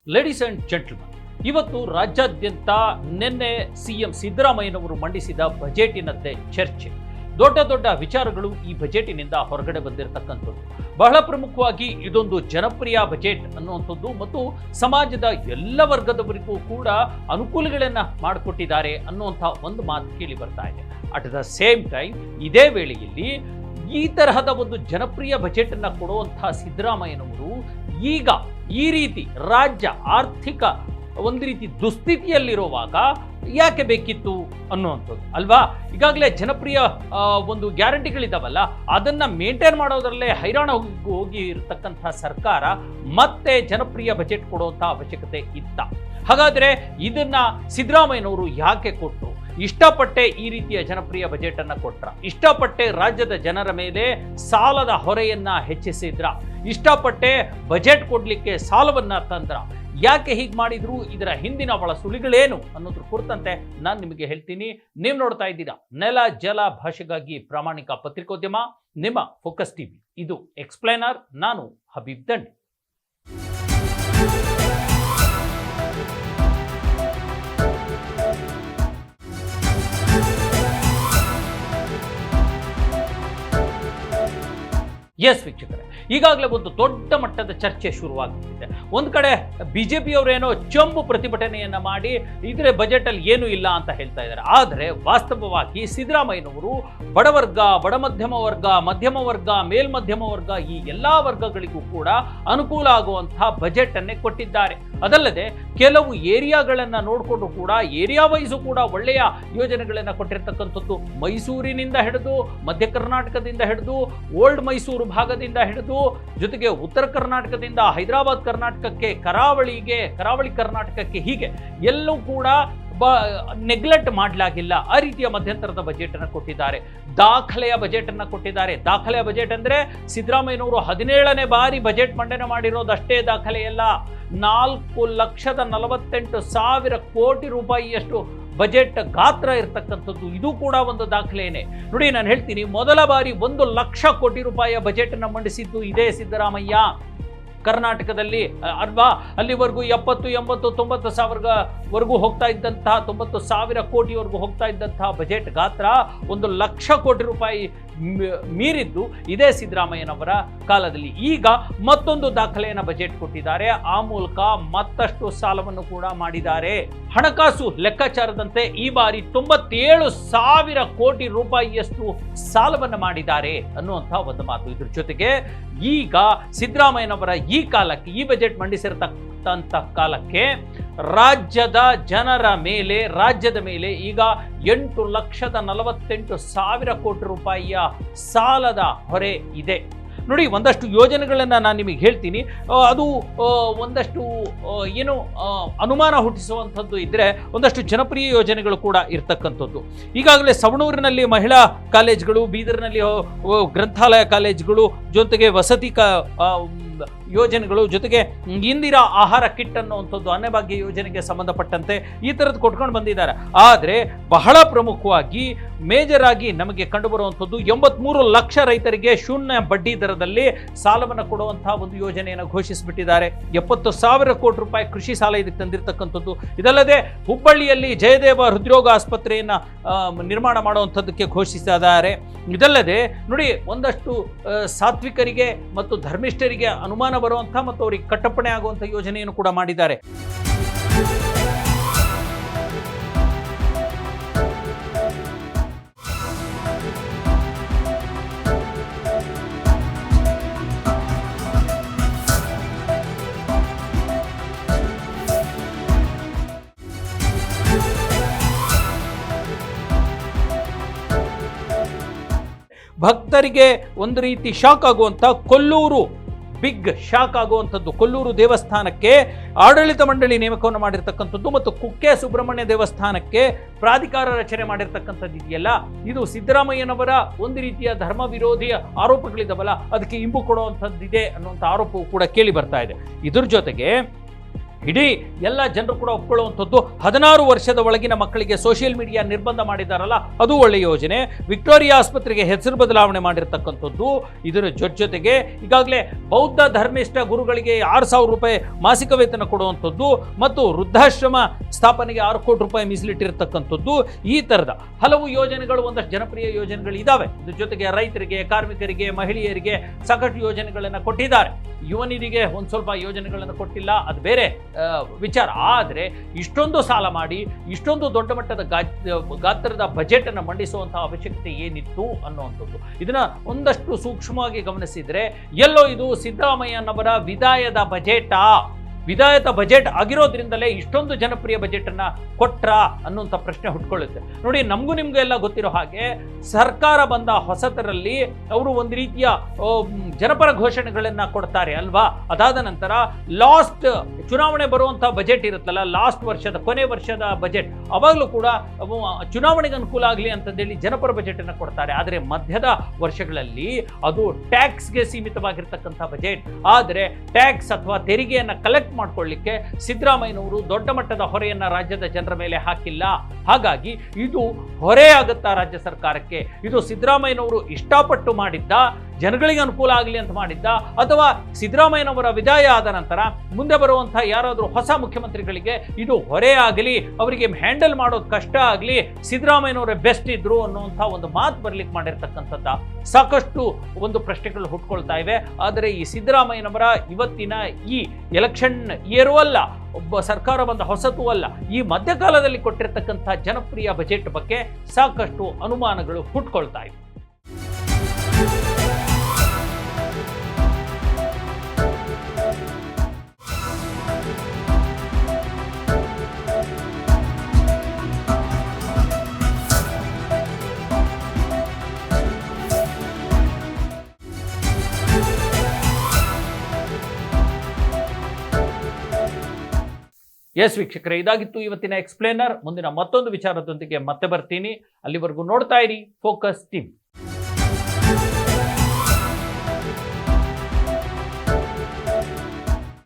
Ladies and gentleman, ಇವತ್ತು ರಾಜ್ಯಾದ್ಯಂತ ನಿನ್ನೆ ಸಿಎಂ ಸಿದ್ದರಾಮಯ್ಯನವರು ಮಂಡಿಸಿದ ಬಜೆಟಿನದ್ದೇ ಚರ್ಚೆ. ದೊಡ್ಡ ದೊಡ್ಡ ವಿಚಾರಗಳು ಈ ಬಜೆಟಿನಿಂದ ಹೊರಗಡೆ ಬಂದಿರತಕ್ಕಂಥದ್ದು. ಬಹಳ ಪ್ರಮುಖವಾಗಿ ಇದೊಂದು ಜನಪ್ರಿಯ ಬಜೆಟ್ ಅನ್ನುವಂಥದ್ದು ಮತ್ತು ಸಮಾಜದ ಎಲ್ಲ ವರ್ಗದವರಿಗೂ ಕೂಡ ಅನುಕೂಲಗಳನ್ನು ಮಾಡಿಕೊಟ್ಟಿದ್ದಾರೆ ಅನ್ನುವಂಥ ಒಂದು ಮಾತು ಕೇಳಿ ಬರ್ತಾ ಇದೆ. ಅಟ್ ದ ಸೇಮ್ ಟೈಮ್ ಇದೇ ವೇಳೆಯಲ್ಲಿ ಈ ತರಹದ ಒಂದು ಜನಪ್ರಿಯ ಬಜೆಟ್ ಅನ್ನು ಕೊಡುವಂತಹ ಸಿದ್ದರಾಮಯ್ಯನವರು ಈಗ ಈ ರೀತಿ ರಾಜ್ಯ ಆರ್ಥಿಕ ಒಂದು ರೀತಿ ದುಸ್ಥಿತಿಯಲ್ಲಿರುವಾಗ ಯಾಕೆ ಬೇಕಿತ್ತು ಅನ್ನುವಂಥದ್ದು ಅಲ್ವಾ. ಈಗಾಗಲೇ ಜನಪ್ರಿಯ ಒಂದು ಗ್ಯಾರಂಟಿಗಳಿದಾವಲ್ಲ, ಅದನ್ನ ಮೇಂಟೈನ್ ಮಾಡೋದ್ರಲ್ಲೇ ಹೈರಾಣ ಹೋಗಿ ಇರತಕ್ಕಂಥ ಸರ್ಕಾರ ಮತ್ತೆ ಜನಪ್ರಿಯ ಬಜೆಟ್ ಕೊಡುವಂಥ ಅವಶ್ಯಕತೆ ಇತ್ತ? ಹಾಗಾದ್ರೆ ಇದನ್ನ ಸಿದ್ದರಾಮಯ್ಯನವರು ಯಾಕೆ ಕೊಟ್ಟರು? ಇಷ್ಟಪಟ್ಟೆ ಈ ರೀತಿಯ ಜನಪ್ರಿಯ ಬಜೆಟ್ ಅನ್ನ ಕೊಟ್ರ? ಇಷ್ಟಪಟ್ಟೆ ರಾಜ್ಯದ ಜನರ ಮೇಲೆ ಸಾಲದ ಹೊರೆಯನ್ನ ಹೆಚ್ಚಿಸಿದ್ರ? ಇಷ್ಟಪಟ್ಟೆ ಬಜೆಟ್ ಕೊಡ್ಲಿಕ್ಕೆ ಸಾಲವನ್ನ ತಂದ್ರ? ಯಾಕೆ ಹೀಗೆ ಮಾಡಿದ್ರು? ಇದರ ಹಿಂದಿನ ಒಳ ಸುಳಿಗಳೇನು ಅನ್ನೋದ್ರ ಕುರಿತಂತೆ ನಾನು ನಿಮಗೆ ಹೇಳ್ತೀನಿ. ನೀವು ನೋಡ್ತಾ ಇದ್ದೀರಾ ನೆಲ ಜಲ ಭಾಷೆಗಾಗಿ ಪ್ರಾಮಾಣಿಕ ಪತ್ರಿಕೋದ್ಯಮ, ನಿಮ್ಮ ಫೋಕಸ್ ಟಿವಿ. ಇದು ಎಕ್ಸ್ಪ್ಲೇನರ್. ನಾನು ಹಬೀಬ್ ದಂಡಿ. ಎಸ್ ವೀಕ್ಷಕರೇ, ಈಗಾಗಲೇ ಒಂದು ದೊಡ್ಡ ಮಟ್ಟದ ಚರ್ಚೆ ಶುರುವಾಗುತ್ತಿದೆ. ಒಂದು ಕಡೆ ಬಿಜೆಪಿಯವರೇನೋ ಚಂಬು ಪ್ರತಿಭಟನೆಯನ್ನ ಮಾಡಿ ಇದರ ಬಜೆಟ್ ಅಲ್ಲಿ ಏನೂ ಇಲ್ಲ ಅಂತ ಹೇಳ್ತಾ ಇದ್ದಾರೆ. ಆದರೆ ವಾಸ್ತವವಾಗಿ ಸಿದ್ದರಾಮಯ್ಯನವರು ಬಡವರ್ಗ, ಬಡ ಮಧ್ಯಮ ವರ್ಗ, ಮಧ್ಯಮ ವರ್ಗ, ಮೇಲ್ಮಧ್ಯಮ ವರ್ಗ ಈ ಎಲ್ಲಾ ವರ್ಗಗಳಿಗೂ ಕೂಡ ಅನುಕೂಲ ಆಗುವಂತಹ ಬಜೆಟ್ ಅನ್ನೇ ಕೊಟ್ಟಿದ್ದಾರೆ. ಅದಲ್ಲದೆ ಕೆಲವು ಏರಿಯಾಗಳನ್ನ ನೋಡಿಕೊಂಡು ಕೂಡ ಏರಿಯಾ ವೈಸು ಕೂಡ ಒಳ್ಳೆಯ ಯೋಜನೆಗಳನ್ನ ಕೊಟ್ಟಿರ್ತಕ್ಕಂಥದ್ದು. ಮೈಸೂರಿನಿಂದ ಹಿಡಿದು ಮಧ್ಯ ಕರ್ನಾಟಕದಿಂದ ಹಿಡಿದು ಓಲ್ಡ್ ಮೈಸೂರು ಭಾಗದಿಂದ ಹಿಡಿದು ಜೊತೆಗೆ ಉತ್ತರ ಕರ್ನಾಟಕದಿಂದ ಹೈದರಾಬಾದ್ ಕರ್ನಾಟಕಕ್ಕೆ, ಕರಾವಳಿ ಕರ್ನಾಟಕಕ್ಕೆ, ಹೀಗೆ ಎಲ್ಲವೂ ಕೂಡ ನೆಗ್ಲೆಕ್ಟ್ ಮಾಡಲಾಗಿಲ್ಲ. ಆ ರೀತಿಯ ಮಧ್ಯಂತರದ ಬಜೆಟ್ ಅನ್ನು ಕೊಟ್ಟಿದ್ದಾರೆ. ದಾಖಲೆಯ ಬಜೆಟ್ ಅನ್ನು ಕೊಟ್ಟಿದ್ದಾರೆ. ದಾಖಲೆಯ ಬಜೆಟ್ ಅಂದ್ರೆ ಸಿದ್ದರಾಮಯ್ಯನವರು 17ನೇ ಬಾರಿ ಬಜೆಟ್ ಮಂಡನೆ ಮಾಡಿರೋದಷ್ಟೇ ದಾಖಲೆಯಲ್ಲ. 4,48,000 ಕೋಟಿ ರೂಪಾಯಿಯಷ್ಟು ಬಜೆಟ್ ಗಾತ್ರ ಇರತಕ್ಕಂಥದ್ದು. ಇದು ಕೂಡ ಒಂದು ದಾಖಲೆಯೇ. ನೋಡಿ, ನಾನು ಹೇಳ್ತೀನಿ, ಮೊದಲ ಬಾರಿ 1 ಲಕ್ಷ ಕೋಟಿ ರೂಪಾಯಿಯ ಬಜೆಟ್ ಅನ್ನು ಮಂಡಿಸಿದ್ದು ಇದೇ ಸಿದ್ದರಾಮಯ್ಯ ಕರ್ನಾಟಕದಲ್ಲಿ ಅಲ್ವಾ. ಅಲ್ಲಿವರೆಗೂ 70, 80, 90 ಸಾವಿರವರೆಗೂ ಹೋಗ್ತಾ ಇದ್ದಂತಹ 90,000 ಕೋಟಿವರೆಗೂ ಹೋಗ್ತಾ ಇದ್ದಂತಹ ಬಜೆಟ್ ಗಾತ್ರ 1 ಲಕ್ಷ ಕೋಟಿ ರೂಪಾಯಿ ಮೀರಿದ್ದು ಇದೇ ಸಿದ್ದರಾಮಯ್ಯನವರ ಕಾಲದಲ್ಲಿ. ಈಗ ಮತ್ತೊಂದು ದಾಖಲೆಯನ್ನು ಬಜೆಟ್ ಕೊಟ್ಟಿದ್ದಾರೆ. ಆ ಮೂಲಕ ಮತ್ತಷ್ಟು ಸಾಲವನ್ನು ಕೂಡ ಮಾಡಿದ್ದಾರೆ. ಹಣಕಾಸು ಲೆಕ್ಕಾಚಾರದಂತೆ ಈ ಬಾರಿ 97,000 ಕೋಟಿ ರೂಪಾಯಿಯಷ್ಟು ಸಾಲವನ್ನು ಮಾಡಿದ್ದಾರೆ ಅನ್ನುವಂತಹ ಒಂದು ಮಾತು. ಇದ್ರ ಜೊತೆಗೆ ಈಗ ಸಿದ್ದರಾಮಯ್ಯನವರ ಈ ಕಾಲಕ್ಕೆ, ಈ ಬಜೆಟ್ ಮಂಡಿಸಿರತಕ್ಕಂಥ ಕಾಲಕ್ಕೆ ರಾಜ್ಯದ ಮೇಲೆ ಈಗ 8,48,000 ಕೋಟಿ ರೂಪಾಯಿಯ ಸಾಲದ ಹೊರೆ ಇದೆ. ನೋಡಿ, ಒಂದಷ್ಟು ಯೋಜನೆಗಳನ್ನು ನಾನು ನಿಮಗೆ ಹೇಳ್ತೀನಿ. ಅದು ಒಂದಷ್ಟು ಏನು ಅನುಮಾನ ಹುಟ್ಟಿಸುವಂಥದ್ದು ಇದ್ದರೆ ಒಂದಷ್ಟು ಜನಪ್ರಿಯ ಯೋಜನೆಗಳು ಕೂಡ ಇರ್ತಕ್ಕಂಥದ್ದು. ಈಗಾಗಲೇ ಸವಣೂರಿನಲ್ಲಿ ಮಹಿಳಾ ಕಾಲೇಜ್ಗಳು, ಬೀದರ್ನಲ್ಲಿ ಗ್ರಂಥಾಲಯ ಕಾಲೇಜ್ಗಳು, ಜೊತೆಗೆ ವಸತಿ ಯೋಜನೆಗಳು, ಜೊತೆಗೆ ಇಂದಿರಾ ಆಹಾರ ಕಿಟ್ ಅನ್ನುವಂಥದ್ದು ಅನ್ನಭಾಗ್ಯ ಯೋಜನೆಗೆ ಸಂಬಂಧಪಟ್ಟಂತೆ ಈ ಥರದ್ದು ಕೊಟ್ಕೊಂಡು ಬಂದಿದ್ದಾರೆ. ಆದರೆ ಬಹಳ ಪ್ರಮುಖವಾಗಿ ಮೇಜರ್ ಆಗಿ ನಮಗೆ ಕಂಡುಬರುವಂಥದ್ದು 83 ಲಕ್ಷ ರೈತರಿಗೆ ಶೂನ್ಯ ಬಡ್ಡಿ ದರದಲ್ಲಿ ಸಾಲವನ್ನು ಕೊಡುವಂತಹ ಒಂದು ಯೋಜನೆಯನ್ನು ಘೋಷಿಸಿಬಿಟ್ಟಿದ್ದಾರೆ. 70,000 ಕೋಟಿ ರೂಪಾಯಿ ಕೃಷಿ ಸಾಲ ಇದಕ್ಕೆ ತಂದಿರತಕ್ಕಂಥದ್ದು. ಇದಲ್ಲದೆ ಹುಬ್ಬಳ್ಳಿಯಲ್ಲಿ ಜಯದೇವ ಹೃದ್ರೋಗ ಆಸ್ಪತ್ರೆಯನ್ನು ನಿರ್ಮಾಣ ಮಾಡುವಂಥದ್ದಕ್ಕೆ ಘೋಷಿಸಿದ್ದಾರೆ. ಇದಲ್ಲದೆ ನೋಡಿ, ಒಂದಷ್ಟು ಸಾತ್ವಿಕರಿಗೆ ಮತ್ತು ಧರ್ಮಿಷ್ಠರಿಗೆ ಅನುಮಾನ ಬರುವಂಥ ಮತ್ತು ಅವರಿಗೆ ಕಟ್ಟಪ್ಪಣೆ ಆಗುವಂಥ ಯೋಜನೆಯನ್ನು ಕೂಡ ಮಾಡಿದ್ದಾರೆ. ಭಕ್ತರಿಗೆ ಒಂದು ರೀತಿ ಶಾಕ್ ಆಗುವಂಥ ಕೊಲ್ಲೂರು ಬಿಗ್ ಶಾಕ್ ಆಗುವಂಥದ್ದು. ಕೊಲ್ಲೂರು ದೇವಸ್ಥಾನಕ್ಕೆ ಆಡಳಿತ ಮಂಡಳಿ ನೇಮಕವನ್ನು ಮಾಡಿರ್ತಕ್ಕಂಥದ್ದು ಮತ್ತು ಕುಕ್ಕೆ ಸುಬ್ರಹ್ಮಣ್ಯ ದೇವಸ್ಥಾನಕ್ಕೆ ಪ್ರಾಧಿಕಾರ ರಚನೆ ಮಾಡಿರ್ತಕ್ಕಂಥದ್ದು ಇದೆಯಲ್ಲ, ಇದು ಸಿದ್ದರಾಮಯ್ಯನವರ ಒಂದು ರೀತಿಯ ಧರ್ಮ ವಿರೋಧಿ ಆರೋಪಗಳಿದಾವಲ್ಲ, ಅದಕ್ಕೆ ಇಂಬು ಕೊಡುವಂಥದ್ದಿದೆ ಅನ್ನುವಂಥ ಆರೋಪವು ಕೂಡ ಕೇಳಿ ಬರ್ತಾ ಇದೆ. ಇದ್ರ ಜೊತೆಗೆ ಇಡೀ ಎಲ್ಲ ಜನರು ಕೂಡ ಒಪ್ಕೊಳ್ಳುವಂಥದ್ದು. 16 ವರ್ಷದ ಒಳಗಿನ ಮಕ್ಕಳಿಗೆ ಸೋಷಿಯಲ್ ಮೀಡಿಯಾ ನಿರ್ಬಂಧ ಮಾಡಿದಾರಲ್ಲ, ಅದು ಒಳ್ಳೆ ಯೋಜನೆ. ವಿಕ್ಟೋರಿಯಾ ಆಸ್ಪತ್ರೆಗೆ ಹೆಸರು ಬದಲಾವಣೆ ಮಾಡಿರ್ತಕ್ಕಂಥದ್ದು. ಇದರ ಜೊತೆಗೆ ಈಗಾಗಲೇ ಬೌದ್ಧ ಧರ್ಮಿಷ್ಠ ಗುರುಗಳಿಗೆ 6,000 ರೂಪಾಯಿ ಮಾಸಿಕ ವೇತನ ಕೊಡುವಂಥದ್ದು ಮತ್ತು ವೃದ್ಧಾಶ್ರಮ ಸ್ಥಾಪನೆಗೆ 6 ಕೋಟಿ ರೂಪಾಯಿ ಮೀಸಲಿಟ್ಟಿರ್ತಕ್ಕಂಥದ್ದು. ಈ ಥರದ ಹಲವು ಯೋಜನೆಗಳು, ಒಂದಷ್ಟು ಜನಪ್ರಿಯ ಯೋಜನೆಗಳು ಇದ್ದಾವೆ. ಇದ್ರ ಜೊತೆಗೆ ರೈತರಿಗೆ, ಕಾರ್ಮಿಕರಿಗೆ, ಮಹಿಳೆಯರಿಗೆ ಸಾಕಷ್ಟು ಯೋಜನೆಗಳನ್ನು ಕೊಟ್ಟಿದ್ದಾರೆ. ಯುವನಿರಿಗೆ ಒಂದು ಸ್ವಲ್ಪ ಯೋಜನೆಗಳನ್ನು ಕೊಟ್ಟಿಲ್ಲ, ಅದು ಬೇರೆ ವಿಚಾರ. ಆದರೆ ಇಷ್ಟೊಂದು ಸಾಲ ಮಾಡಿ ಇಷ್ಟೊಂದು ದೊಡ್ಡ ಮಟ್ಟದ ಗಾತ್ರದ ಬಜೆಟ್ ಅನ್ನು ಮಂಡಿಸುವಂತಹ ಅವಶ್ಯಕತೆ ಏನಿತ್ತು ಅನ್ನುವಂಥದ್ದು. ಇದನ್ನ ಒಂದಷ್ಟು ಸೂಕ್ಷ್ಮವಾಗಿ ಗಮನಿಸಿದ್ರೆ ಎಲ್ಲೋ ಇದು ಸಿದ್ದರಾಮಯ್ಯನವರ ವಿದಾಯದ ವಿದಾಯದ ಬಜೆಟ್ ಆಗಿರೋದ್ರಿಂದಲೇ ಇಷ್ಟೊಂದು ಜನಪ್ರಿಯ ಬಜೆಟ್ ಅನ್ನ ಕೊಟ್ರಾ ಅನ್ನುವಂಥ ಪ್ರಶ್ನೆ ಹುಟ್ಕೊಳ್ಳುತ್ತೆ. ನೋಡಿ, ನಮಗೂ ನಿಮಗೂ ಎಲ್ಲ ಗೊತ್ತಿರೋ ಹಾಗೆ ಸರ್ಕಾರ ಬಂದ ಹೊಸತರಲ್ಲಿ ಅವರು ಒಂದು ರೀತಿಯ ಜನಪರ ಘೋಷಣೆಗಳನ್ನ ಕೊಡ್ತಾರೆ ಅಲ್ವಾ. ಅದಾದ ನಂತರ ಲಾಸ್ಟ್ ಚುನಾವಣೆ ಬರುವಂತಹ ಬಜೆಟ್ ಇರುತ್ತಲ್ಲ, ಲಾಸ್ಟ್ ವರ್ಷದ ಕೊನೆ ವರ್ಷದ ಬಜೆಟ್, ಅವಾಗಲೂ ಕೂಡ ಚುನಾವಣೆಗೆ ಅನುಕೂಲ ಆಗಲಿ ಅಂತಂದೇಳಿ ಜನಪರ ಬಜೆಟ್ ಅನ್ನು ಕೊಡ್ತಾರೆ. ಆದರೆ ಮಧ್ಯದ ವರ್ಷಗಳಲ್ಲಿ ಅದು ಟ್ಯಾಕ್ಸ್ಗೆ ಸೀಮಿತವಾಗಿರ್ತಕ್ಕಂಥ ಬಜೆಟ್. ಆದರೆ ಟ್ಯಾಕ್ಸ್ ಅಥವಾ ತೆರಿಗೆಯನ್ನು ಕಲೆಕ್ಟ್ ಮಾಡ್ಕೊಳ್ಳಿಕ್ಕೆ ಸಿದ್ದರಾಮಯ್ಯನವರು ದೊಡ್ಡ ಮಟ್ಟದ ಹೊರೆಯನ್ನ ರಾಜ್ಯದ ಜನರ ಮೇಲೆ ಹಾಕಿಲ್ಲ. ಹಾಗಾಗಿ ಇದು ಹೊರೆ ಆಗುತ್ತಾ ರಾಜ್ಯ ಸರ್ಕಾರಕ್ಕೆ? ಇದು ಸಿದ್ದರಾಮಯ್ಯನವರು ಇಷ್ಟಪಟ್ಟು ಮಾಡಿದ್ದ, ಜನಗಳಿಗೆ ಅನುಕೂಲ ಆಗಲಿ ಅಂತ ಮಾಡಿದ್ದ, ಅಥವಾ ಸಿದ್ದರಾಮಯ್ಯನವರ ವಿದಾಯ ಆದ ನಂತರ ಮುಂದೆ ಬರುವಂತಹ ಯಾರಾದರೂ ಹೊಸ ಮುಖ್ಯಮಂತ್ರಿಗಳಿಗೆ ಇದು ಹೊರೆ ಆಗಲಿ, ಅವರಿಗೆ ಹ್ಯಾಂಡಲ್ ಮಾಡೋದು ಕಷ್ಟ ಆಗಲಿ, ಸಿದ್ದರಾಮಯ್ಯನವರೇ ಬೆಸ್ಟ್ ಇದ್ರು ಅನ್ನುವಂಥ ಒಂದು ಮಾತು ಬರ್ಲಿಕ್ಕೆ ಮಾಡಿರ್ತಕ್ಕಂಥದ್ದ ಸಾಕಷ್ಟು ಒಂದು ಪ್ರಶ್ನೆಗಳು ಹುಟ್ಕೊಳ್ತಾ ಇವೆ. ಆದರೆ ಈ ಸಿದ್ದರಾಮಯ್ಯನವರ ಇವತ್ತಿನ ಈ ಎಲೆಕ್ಷನ್ ಇಯರೂ ಅಲ್ಲ, ಒಬ್ಬ ಸರ್ಕಾರ ಬಂದ ಹೊಸತೂ ಅಲ್ಲ, ಈ ಮಧ್ಯಕಾಲದಲ್ಲಿ ಕೊಟ್ಟಿರ್ತಕ್ಕಂಥ ಜನಪ್ರಿಯ ಬಜೆಟ್ ಬಗ್ಗೆ ಸಾಕಷ್ಟು ಅನುಮಾನಗಳು ಹುಟ್ಕೊಳ್ತಾ ಇವೆ. ಎಸ್ ವೀಕ್ಷಕರೇ, ಇದಾಗಿತ್ತು ಇವತ್ತಿನ ಎಕ್ಸ್ಪ್ಲೇನರ್. ಮುಂದಿನ ಮತ್ತೊಂದು ವಿಚಾರದೊಂದಿಗೆ ಮತ್ತೆ ಬರ್ತೀನಿ. ಅಲ್ಲಿವರೆಗೂ ನೋಡ್ತಾ ಇರಿ ಫೋಕಸ್ ಟಿವಿ.